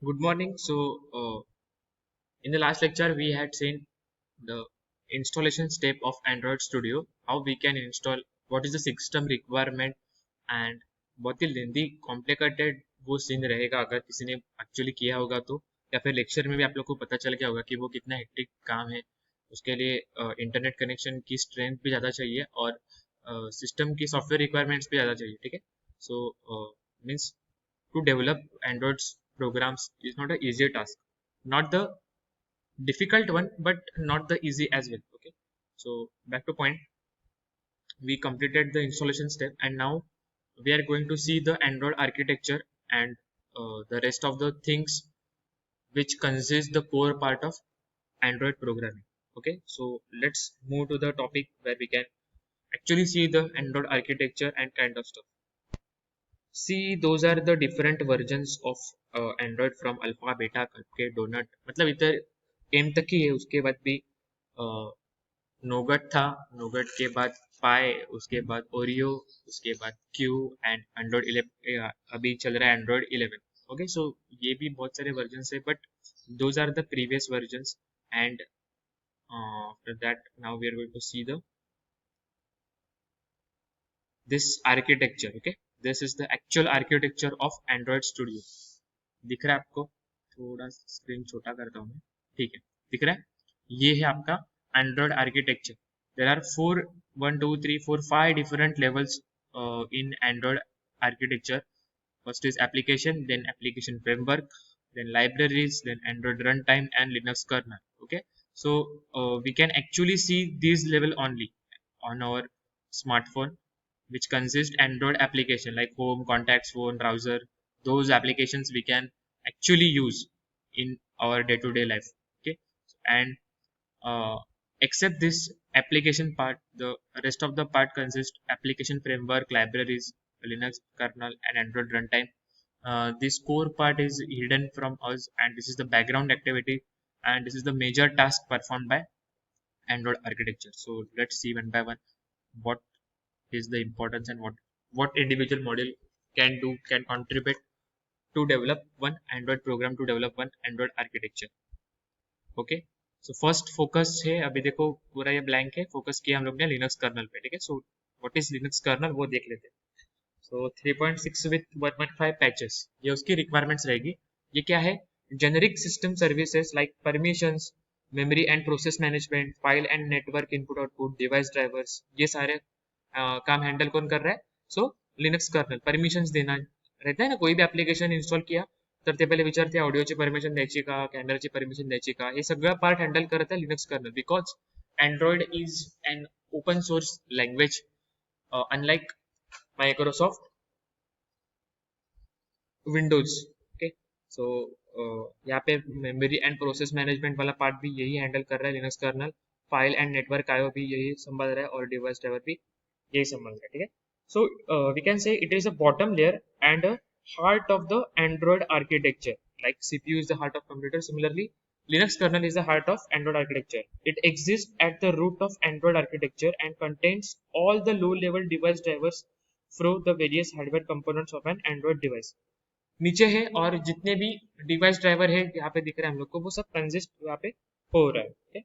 Good morning. In the last lecture, we had seen the installation step of Android Studio, how we can install, what is the system requirement, and बहुत ही लेंदी complicated वो scene रहेगा अगर किसी ने actually किया होगा तो, या फिर लेक्चर में भी आप लोग को पता चल गया होगा कि वो कितना हेक्टिक काम है। उसके लिए इंटरनेट कनेक्शन की स्ट्रेंथ भी ज़्यादा चाहिए और सिस्टम की सॉफ्टवेयर रिक्वायरमेंट्स भी ज़्यादा चाहिए। ठीक है, so means to develop Android's programs is not an easy task, not the difficult one, but not the easy as well. Okay, so back to point, we completed the installation step, and now we are going to see the Android architecture and the rest of the things which consist the core part of Android programming. Okay, so let's move to the topic where we can actually see the Android architecture and kind of stuff. See, those are the different versions of Android from alpha beta करके donut, मतलब इधर M तक ही है। उसके बाद भी nougat था, nougat के बाद पाई, उसके बाद ओरियो, उसके बाद क्यू एंड एंड्रॉइड 11 अभी चल रहा है एंड्रॉइड 11। ओके, सो ये भी बहुत सारे वर्जन है, but those are the previous versions and after that now we are going to see the this architecture. Okay, this is the actual architecture of Android Studio. दिख रहा है आपको? थोड़ा स्क्रीन छोटा करता हूँ मैं। ठीक है, दिख रहा है? ये है आपका Android architecture. There are 5 different levels in Android architecture. First is application, then application framework, then libraries, then Android runtime and Linux kernel. Okay, so we can actually see these level only on our smartphone, which consist Android application like home, contacts, phone, browser. Those applications we can actually use in our day-to-day life. Okay, and uh, except this application part, the rest of the part consists application framework, libraries, Linux kernel, and Android runtime. This core part is hidden from us, and this is the background activity, and this is the major task performed by Android architecture. So let's see one by one what is the importance and what individual model can contribute to develop one Android program, to develop one Android architecture. Okay, so first focus है, अभी देखो पूरा ये blank है, focus किया हम लोग ने लिनक्स कर्नल पे। ठीक है, so what is Linux kernel वो देख लेते हैं। सो 3.6 विथ 1.5 पैचेस, ये उसकी रिक्वायरमेंट्स रहेगी। ये क्या है? Generic system services like permissions, memory and process management, file and network input output, device drivers, ये सारे काम हैंडल कौन कर रहा है? सो लिनक्स कर्नल। परमिशंस देना रहता है ना, कोई भी एप्लिकेशन इंस्टॉल किया तर ते पहिले विचारते ऑडिओची परमिशन द्यायची का, कॅमेराची परमिशन द्यायची का, हे सगळं पार्ट हँडल करत आहे Linux kernel, because Android is an open source language unlike Microsoft Windows. Okay, so यहाँ पे मेमोरी एंड प्रोसेस मैनेजमेंट वाला पार्ट भी यही हैंडल कर रहा है Linux kernel, file and network IO भी यही संभाल रहा है और डिवाइस ड्राइवर भी यही संभाल रहा है। ठीक है, so we can say it is a bottom layer and heart of the Android architecture. Like CPU is the heart of computer, similarly Linux kernel is the heart of Android architecture. It exists at the root of Android architecture and contains all the low-level device drivers through the various hardware components of an Android device. नीचे है और जितने भी device driver है यहाँ पे दिख रहे हैं हम लोग को, वो सब कंजिस्ट यहाँ पे हो रहा है। okay?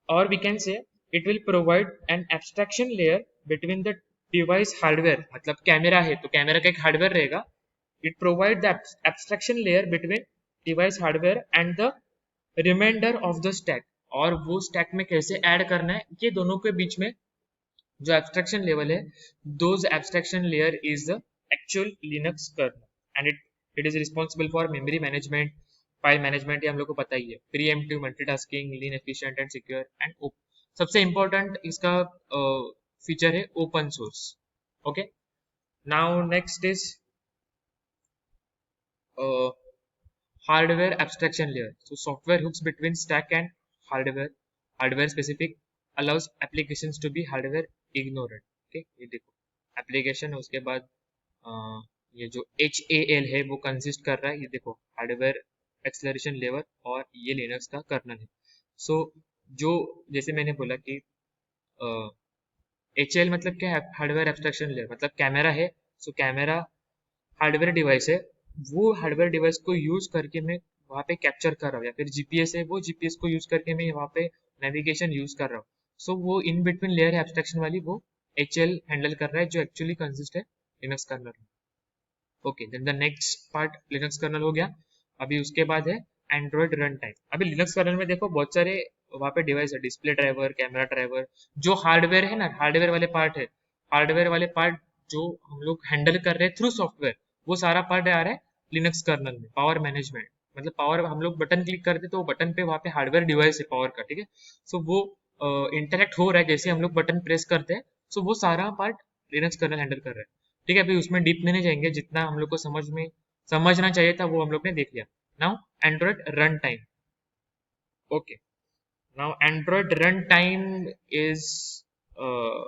Or we can say it will provide an abstraction layer between the device hardware, मतलब कैमरा है तो कैमरा का एक हार्डवेयर रहेगा, it provide the abstraction layer between device hardware and the remainder of the stack, और वो stack में कैसे ऐड करना है ये दोनों के बीच में जो एब्स्ट्रैक्शन लेवल है, those abstraction layer is the actual Linux kernel and it is responsible for memory management, file management, ये हम लोग को पता ही है, pre-emptive multitasking, lean efficient and secure and सबसे इंपॉर्टेंट इसका फीचर है open source. Okay, now next is hardware abstraction layer. So software hooks between stack and hardware, hardware specific, allows applications to be hardware ignorant. Okay, ये देखो application है, उसके बाद ये जो HAL है वो कंसिस्ट कर रहा है, ये देखो हार्डवेयर एक्सेलरेशन लेवर, और ये लिनक्स का कर्नल है। सो जो जैसे मैंने बोला कि HAL मतलब क्या है? हार्डवेयर एब्स्ट्रैक्शन लेयर, मतलब कैमरा है, सो कैमरा हार्डवेयर डिवाइस है वो हार्डवेयर डिवाइस को यूज करके मैं वहाँ पे कैप्चर कर रहा हूँ, या फिर जीपीएस है वो जीपीएस को यूज करके मैं वहाँ पे नेविगेशन यूज कर रहा हूँ। सो वो इन बिटवीन लेयर एब्स्ट्रैक्शन वाली वो एचएल हैंडल कर रहा है, जो एक्चुअली कंसिस्ट है लिनक्स कर्नल में। Okay, then the next part Linux kernel हो गया। अभी उसके बाद है एंड्रॉइड रन टाइम। अभी लिनक्स कर्नल में देखो बहुत सारे वहाँ पे डिवाइस है, डिस्प्ले ड्राइवर, कैमरा ड्राइवर, जो हार्डवेयर है ना, हार्डवेयर वाले पार्ट है, हार्डवेयर वाले पार्ट जो हम लोग हैंडल कर रहे हैं थ्रू सॉफ्टवेयर, वो सारा पार्ट आ रहा है लिनक्स कर्नल में। पावर मैनेजमेंट मतलब पावर, हम लोग बटन क्लिक करते तो बटन पे वहाँ पे हार्डवेयर डिवाइस है पावर का, ठीक है। सो वो इंटरेक्ट हो रहा है जैसे हम लोग बटन प्रेस करते हैं। सो वो सारा पार्ट लिनक्स कर्नल हैंडल कर रहा है, ठीक है। अभी उसमें डीप में नहीं जाएंगे, जितना हम लोग को समझना चाहिए था वो हम लोग ने देख लिया। Now Android run time. Okay, now Android runtime is uh,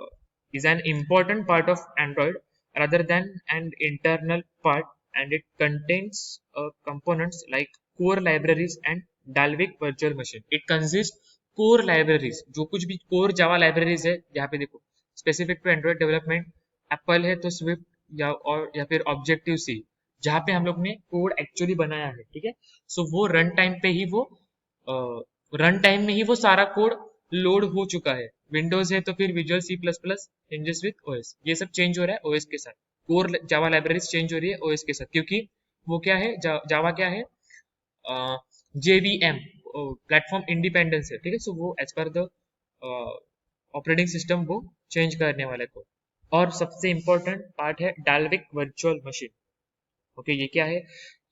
is an important part of Android rather than an internal part, and it contains components like core libraries and Dalvik virtual machine. It consists core libraries, जो कुछ भी core Java libraries है, यहाँ पे देखो specific to Android development, Apple है तो Swift या फिर Objective C, जहाँ पे हम लोग ने कोड एक्चुअली बनाया है, ठीक है। सो वो रन टाइम पे ही वो रन टाइम में ही वो सारा कोड लोड हो चुका है। विंडोज है तो फिर visual C plus plus changes with OS, ये सब चेंज हो रहा है ओएस के साथ। कोर जावा लाइब्रेरीज चेंज हो रही है ओएस के साथ, क्योंकि वो क्या है, जावा क्या है, जेवीएम प्लेटफॉर्म इंडिपेंडेंस है, ठीक है। सो वो as per the operating system वो चेंज करने वाले कोड। और सबसे इंपॉर्टेंट पार्ट है डाल्विक वर्चुअल मशीन। ओके, ये क्या है,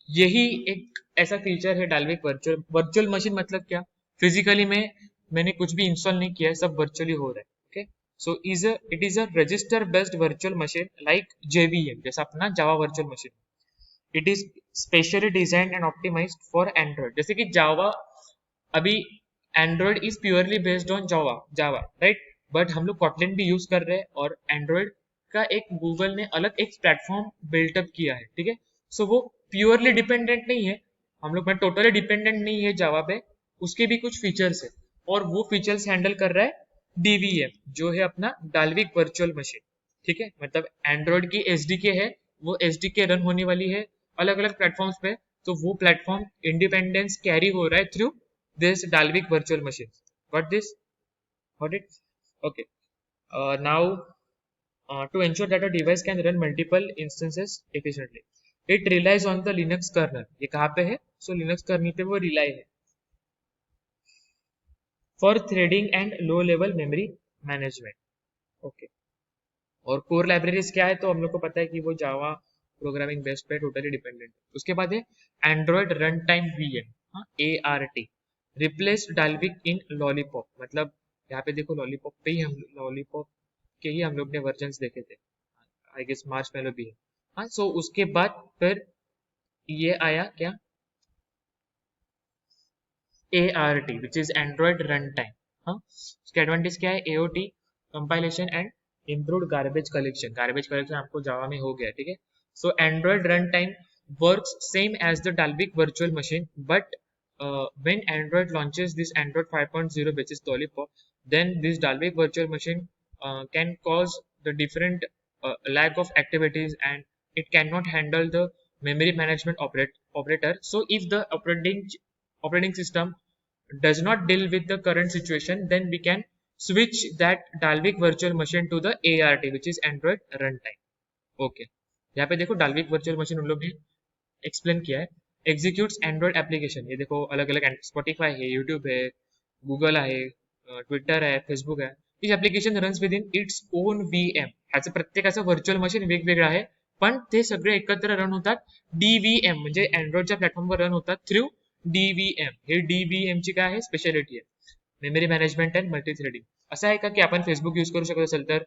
यही एक ऐसा फीचर है डाल्विक वर्चुअल वर्चुअल मशीन। मतलब क्या, फिजिकली में मैंने कुछ भी इंस्टॉल नहीं किया है, सब वर्चुअली हो रहा है। Okay, so it is a register based virtual machine like JVM, जैसा अपना Java virtual machine. It is specially designed and optimised for Android. जैसे कि जावा, अभी Android is purely based on Java Java right, but हम लोग Kotlin भी use कर रहे हैं, और एंड्रॉइड का एक गूगल ने अलग एक प्लेटफॉर्म बिल्टअप किया है, ठीक है। सो वो प्योरली डिपेंडेंट नहीं है, हम लोग टोटली डिपेंडेंट नहीं है जावा पे, उसके भी कुछ फीचर्स है, और वो फीचर्स हैंडल कर रहा है डीवीएम, जो है अपना डाल्विक वर्चुअल मशीन, ठीक है। मतलब एंड्रॉइड की एसडीके है, वो एसडीके रन होने वाली है अलग अलग प्लेटफॉर्म्स पे, तो वो प्लेटफॉर्म इंडिपेंडेंस कैरी हो रहा है through this Dalvik virtual machine. Got this? Got it? Okay. Now, to ensure that a device can run multiple instances efficiently, it relies on the Linux kernel. ये कहाँ पे है? So Linux kernel पे वो rely है for threading and low level memory management. Okay. और core libraries क्या है, तो हम लोग को पता है कि वो जावा प्रोग्रामिंग बेस्ड पे टोटली डिपेंडेंट है। उसके बाद है एंड्रॉइड रन टाइम वीएम, हाँ ART, रिप्लेस डाल्विक इन लॉलीपॉप। मतलब यहाँ पे देखो लॉलीपॉप पे ही हम लॉलीपॉप के ही हम लोग ने वर्जन्स देखे थे, आई गेस मार्शमैलो भी है। हाँ, सो उसके बाद फिर ये आया क्या, ART which is Android run time. हाँ, उसके एडवांटेज क्या है, AOT compilation and improved garbage collection. Garbage collection आपको जावा में हो गया, ठीक है। So Android run time works same as the Dalvik virtual machine, but when Android launches this Android 5.0 basis Lollipop, then this Dalvik virtual machine can cause the different lack of activities, and it cannot handle the memory management operator. So if the operating system does not deal with the current situation, then we can switch that Dalvik virtual machine to the ART, which is Android runtime. Okay, यहाँ पे देखो Dalvik virtual machine उन लोग ने explain किया है। Executes Android application, ये देखो अलग अलग स्पॉटिफाई है, यूट्यूब है, गूगल आहे, ट्विटर आहे, फेसबुक आहे, etch application runs with in its own VM. ह्याचं प्रत्येकाचं व्हर्च्युअल मशीन वेगवेगळं आहे, पण ते सगळे एकत्र रन होतात डीव्हीएम, म्हणजे अँड्रॉइडच्या प्लॅटफॉर्मवर रन होतात थ्रू डीव्हीएम. हे डीव्हीएम ची काय आहे, स्पेशालिटी आहे, memory management and multi threading. असं आहे का की आपण फेसबुक यूज करू शकत असेल तर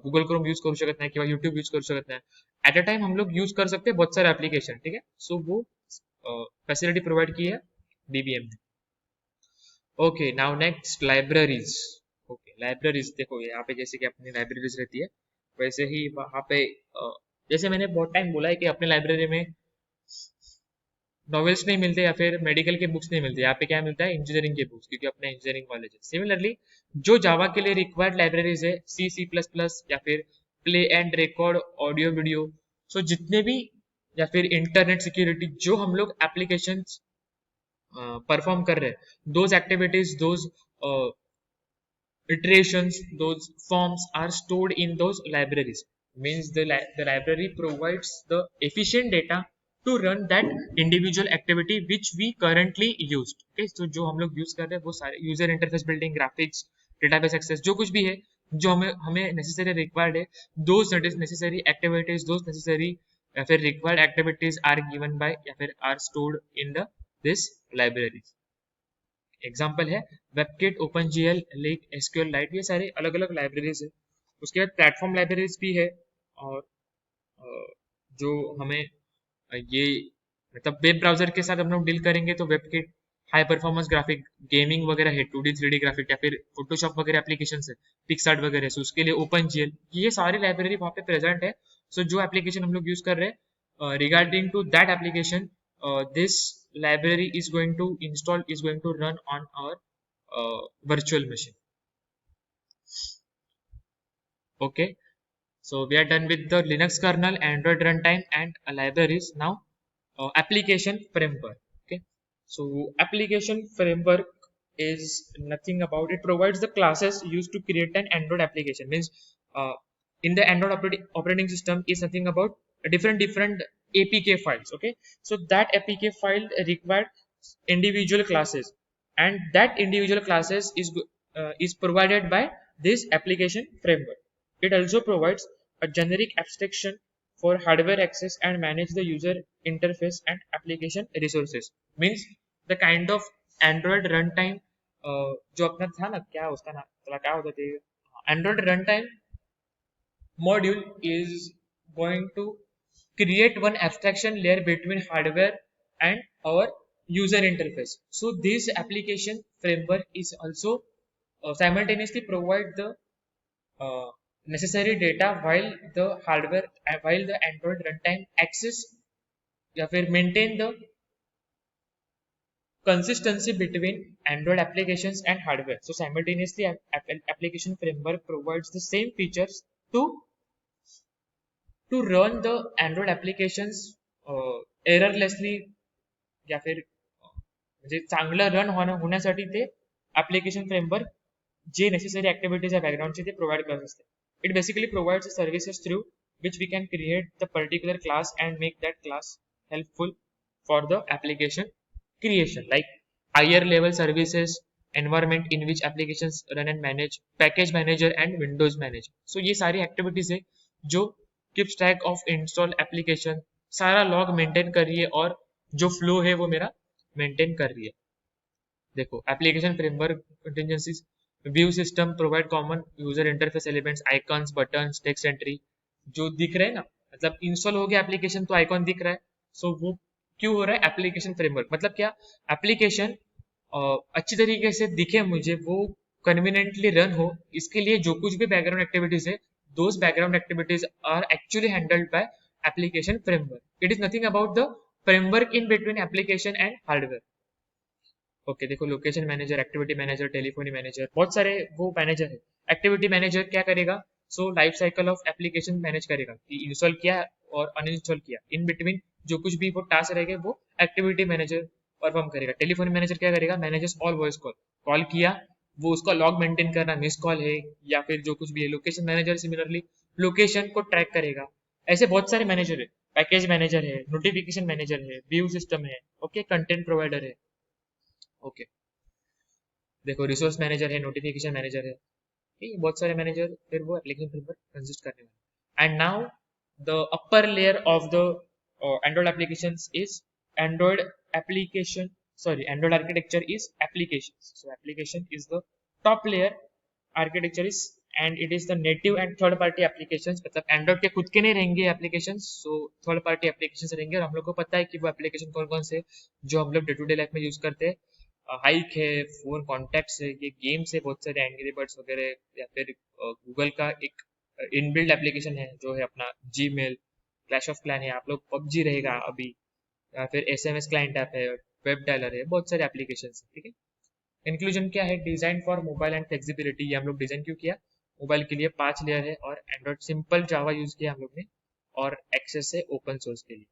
गूगल क्रोम यूज करू शकत नाही, किंवा यूट्यूब यूज करू शकत नाही. एट अ टाइम हम लोग यूज कर सकते हैं बहुत सारे एप्लीकेशन, ठीक है। सो वो फैसिलिटी प्रोवाइड की है डीबीएम ने। Okay, now next libraries. Okay, libraries देखो यहाँ पे जैसे कि अपनी लाइब्रेरीज रहती है, वैसे ही वहाँ पे जैसे मैंने बहुत टाइम बोला है कि अपने लाइब्रेरी में नॉवेल्स नहीं मिलते या फिर मेडिकल के बुक्स नहीं मिलते, यहाँ पे क्या मिलता है, इंजीनियरिंग के बुक्स, क्योंकि अपने इंजीनियरिंग कॉलेज है। सिमिलरली जो जावा के लिए रिक्वायर्ड लाइब्रेरीज है सी प्लस प्लस या फिर play and record audio video, so जितने भी या फिर इंटरनेट सिक्योरिटी, जो हम लोग एप्लीकेशन परफॉर्म कर रहे हैं, those activities, those iterations, those forms are stored in those libraries. Means the library provides the efficient data to run that individual activity which we currently used. Okay, so जो हम लोग use कर रहे हैं वो सारे user interface building, graphics, database access, जो कुछ भी है जो हमें नेसेसरी रिक्वायर्ड है, those necessary activities, those necessary या फिर required activities are given by या फिर are stored in the this libraries. Example है वेबकिट, ओपनजीएल, लेक, एसक्यूएल लाइट, ये सारे अलग अलग लाइब्रेरीज है. उसके बाद प्लेटफॉर्म लाइब्रेरीज भी है, और जो हमें ये मतलब वेब ब्राउजर के साथ हम लोग डील करेंगे तो WebKit high performance graphic, gaming वगैरह है, 2D 3D ग्राफिक या फिर फोटोशॉप वगैरह एप्लीकेशन है, पिक्सआर्ट वगैरह, सो उसके लिए ओपनजीएल, ये सारी लाइब्रेरी वहाँ पे प्रेजेंट है. सो जो एप्लीकेशन हम लोग यूज कर रहे हैं regarding to that application, this library is going to run on our virtual machine. Okay, so we are done with the Linux kernel, Android runtime, and libraries. Now application framework. Okay, so application framework is nothing about, it provides the classes used to create an Android application. Means in the Android operating system is nothing about different APK files. Okay, so that APK file required individual classes, and that individual classes is provided by this application framework. It also provides a generic abstraction for hardware access and manage the user interface and application resources. Means the kind of Android runtime जो अपना था ना, क्या उसका नाम चला, क्या होता था, Android runtime module is going to create one abstraction layer between hardware and our user interface. So this application framework is also simultaneously provide the necessary data while the Android runtime access या फिर maintain the consistency between Android applications and hardware. So simultaneously application framework provides the same features to run the Android applications errorlessly या फिर म्हणजे चांगलं run होण्यासाठी ते application framework जे necessary activities आहे बॅकग्राऊंडचे ते प्रोव्हाइड करत असते. It basically provides services through which we can create the particular class and make that class helpful for the application creation, like higher level services, environment in which applications run and manage, package manager and Windows manager. So ये सारी activities है जो keeps track of install application, सारा log maintain कर रही है और जो flow है वो मेरा maintain कर रही है. देखो application framework contingencies, view system provide common user interface elements, icons, buttons, text entry, जो दिख रहे हैं ना, मतलब इंस्टॉल हो गया एप्लीकेशन तो आइकॉन दिख रहा है, सो वो क्यों हो रहा है, एप्लीकेशन फ्रेमवर्क. मतलब क्या, एप्लीकेशन अच्छी तरीके से दिखे मुझे, वो कन्वीनियंटली रन हो, इसके लिए जो कुछ भी बैकग्राउंड एक्टिविटीज है, those background activities are actually handled by application framework. It is nothing about the framework in between application and hardware. Okay, देखो location manager, activity manager, telephony manager, बहुत सारे वो मैनेजर है. एक्टिविटी मैनेजर क्या करेगा, so life cycle of application manage करेगा कि install किया और अनइंस्टॉल किया, इन बिटवीन जो कुछ भी वो टास्क रहेगा वो एक्टिविटी मैनेजर परफॉर्म करेगा. टेलीफोन मैनेजर क्या करेगा, मैनेजर्स ऑल वॉइस कॉल किया, वो उसका लॉग मेंटेन करना, मिस कॉल है या फिर जो कुछ भी है. लोकेशन मैनेजर सिमिलरली लोकेशन को ट्रैक करेगा. ऐसे बहुत सारे मैनेजर है. पैकेज मैनेजर है, नोटिफिकेशन मैनेजर है, व्यू सिस्टम है, ओके, कंटेंट प्रोवाइडर है. ओके, देखो रिसोर्स मैनेजर है, नोटिफिकेशन मैनेजर है, बहुत सारे मैनेजर फिर वो एप्लीकेशन फ्रेमवर्क कंसिस्ट करने वाले. And now the upper layer of the Android applications is Android architecture is applications. So application is the top layer, architecture is, and it is the native and third party applications. मतलब Android के खुद के नहीं रहेंगे applications, so third party applications रहेंगे. और हम लोग को पता है कि वो application कौन कौन से जो हम लोग डे टू डे लाइफ में यूज करते हैं. हाइक है, फोन कॉन्टैक्ट्स है, ये गेम्स है, बहुत सारे एंग्री बर्ड्स वगैरह, या फिर गूगल का एक इनबिल्ड एप्लीकेशन है जो है अपना जीमेल, क्लैश ऑफ क्लैन है, आप लोग पबजी रहेगा अभी, या फिर एसएमएस क्लाइंट ऐप है, वेब डायलर है, बहुत सारे एप्लीकेशन है. ठीक है, इंक्लूजन क्या है, design for mobile and flexibility. ये हम लोग डिजाइन क्यों किया, मोबाइल के लिए 5 लेयर है और एंड्रॉइड सिंपल जावा यूज किया हम लोग ने, और एक्सेस है ओपन सोर्स के लिए.